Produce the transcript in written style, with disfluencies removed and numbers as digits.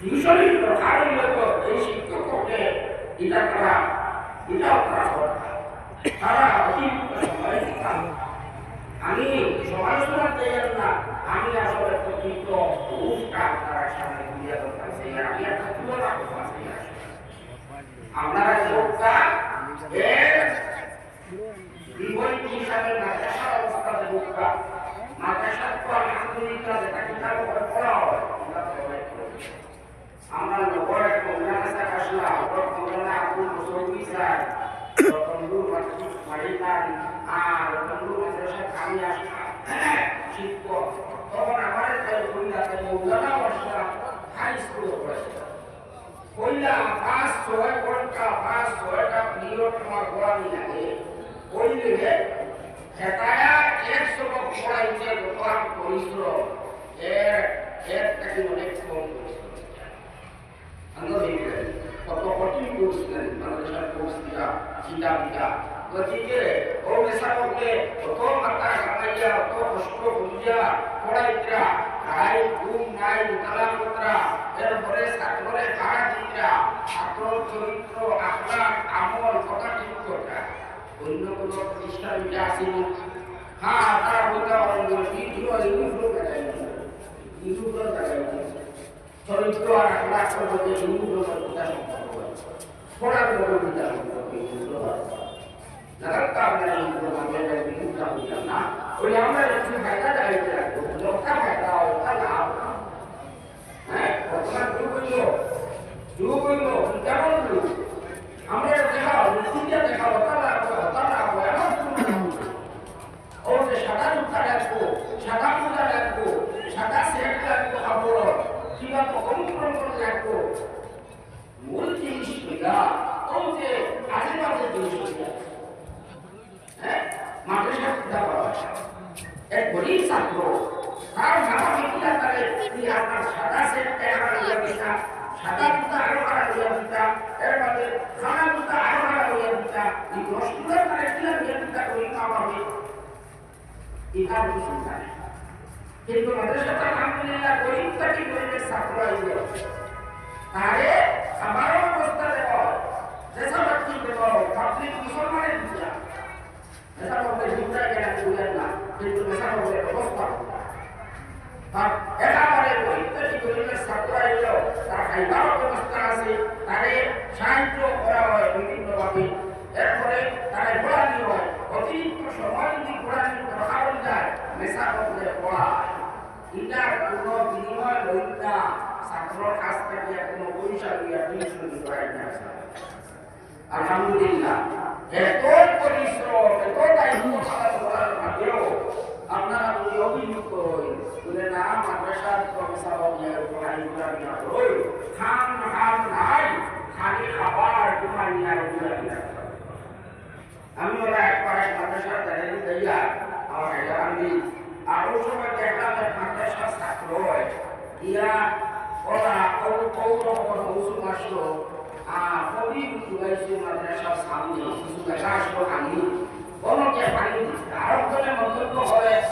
টিউশনের দরকার হইলে তো এই শিক্ষককে এটা করা এটাও করা দরকার। তারা অতিরিক্ত সময় দিতাম। আমি সমালোচনা চাইলাম না, আমি আসলে প্রকৃত রূপটা আপনারা সামনে তুলে ধরতে চাই। আমি একটা তুলনা করতে চাই। আপনারা যোগটা এর বিপরীত হিসাবে মাদ্রাসা অবস্থাতে যোগটা মাদ্রাসা তো আলহামদুলিল্লাহ যেটা কিতাব করে পড়া হয় আমরা নগরে কল্যাণে আসলাম কল্যাণে আব্দুল মুসৌকি স্যার তন্দুর মারিকান আর তন্দুর মাদ্রাসা আমি আসলাম শিক্ষক তখন আমার কল্যাণে মৌলানা বর্ষা হাই স্কুলে পড়েছে কইলা 5-6 ঘন্টা 5-6টা পিরিয়ড আমার পড়ানি লাগে কইলে হেতায়া 100 লোক পড়াইছে দোকান পরিশ্রম এর থেকে অনেক কম পরিশ্রম আমরা দেখলেন কত কঠিন করছিলেন বাংলাদেশের পরিস্থিতিটা চিন্তা বিটা গতিকে ও নেশা করতে কত মাথা কামাইয়া কত কষ্ট বুঝিয়া পড়াইত্রা গাই ঘুম নাই তালামত্রা এরপরে ছাত্ররে কাজ দিত্রা ছাত্র চরিত্র আখলাক আমল কথা ঠিক করা অন্য কোনো প্রতিষ্ঠান যা আসেনি হ্যাঁ তারা বলতে পারেন ভিডিও ইউটিউব দেখাই চরিত্র আর আখলাক সম্পর্কে ইউটিউব বিকাশ সম্পর্ক পড়ার বড় বিকাশ সম্পর্কে আপনারা ইউটিউব না ওই আমরা একটু ফায়দা দেখাইতে রাখবো লোকটা ফায়দা ওটা লাভ হ্যাঁ বর্তমান যুগ হইল কেমন যুগ আমরা দেখাও রুচিটা দেখাও ওটা লাগবো এমন ও যে সাদা জুতা লাগবো সাদা মোজা লাগবো সাদা সেট লাগবো কাপড় কিংবা অনুকরণ করে লাগবো মূল জিনিস হইলা ও যে আশেপাশে জিনিস হইলা হ্যাঁ মাদ্রাসা কিতাব এক গরিব ছাত্র তার বাবা মিটিয়া তারে তুই আপনার সাদা সেট টাকা লইয়া দিতা সাদা জুতা আরো টাকা লইয়া দিতা এর মধ্যে খানা জুতা আরো টাকা লইয়া দিতা এই 10 টাকা তারে কিনা লইয়া দিতা করি না পাবে এটা কিছু না কিন্তু মাদ্রাসাটা আলহামদুলিল্লাহ গরিব থেকে গরিবের ছাত্র আইল তারে আমারও অবস্থা দেখো যেসব ব্যক্তি দেখো পাবলিক মুসলমানের দিতা ऐसा बोलते हिंसा के ना कोई ना किंतु ऐसा बोलते व्यवस्था আর এটা বলে প্রত্যেকটি গরিবের ছাত্র আইলো তার খাইবার ব্যবস্থা আছে তারে সাহায্য করা হয় বিভিন্নভাবে এরপরে তারা পড়ানি হয় অতিরিক্ত সময় যদি পড়ানি দরকার হয়ে যায় নেশা করলে পড়ায় এটার কোনো বিনিময় লইন না ছাত্রর কাছ থেকে কোনো পয়সা দিয়ে টিউশন দিতে হয় না আলহামদুলিল্লাহ এত পরিশ্রম এত দায়িত্ব পালন করার ভাবেও আপনারা যদি অভিযুক্ত হই বলে না মাদ্রাসার প্রফেসর পড়াই না হই খান নাই খালি খাবার তোমার নিয়ে আমি ওরা একবার এক মাদ্রাসার দাঁড়িয়ে যাইয়া আমার এটা আমি আরো সময় দেখলাম মাদ্রাসার ছাত্র হয় ইয়া ওরা ওষুধ আসলো কবি উগাইছে মাদ্রাসার সামনে কিছু দেখা আসলো আমি কোনো কে পানি আরো মন্তব্য হয়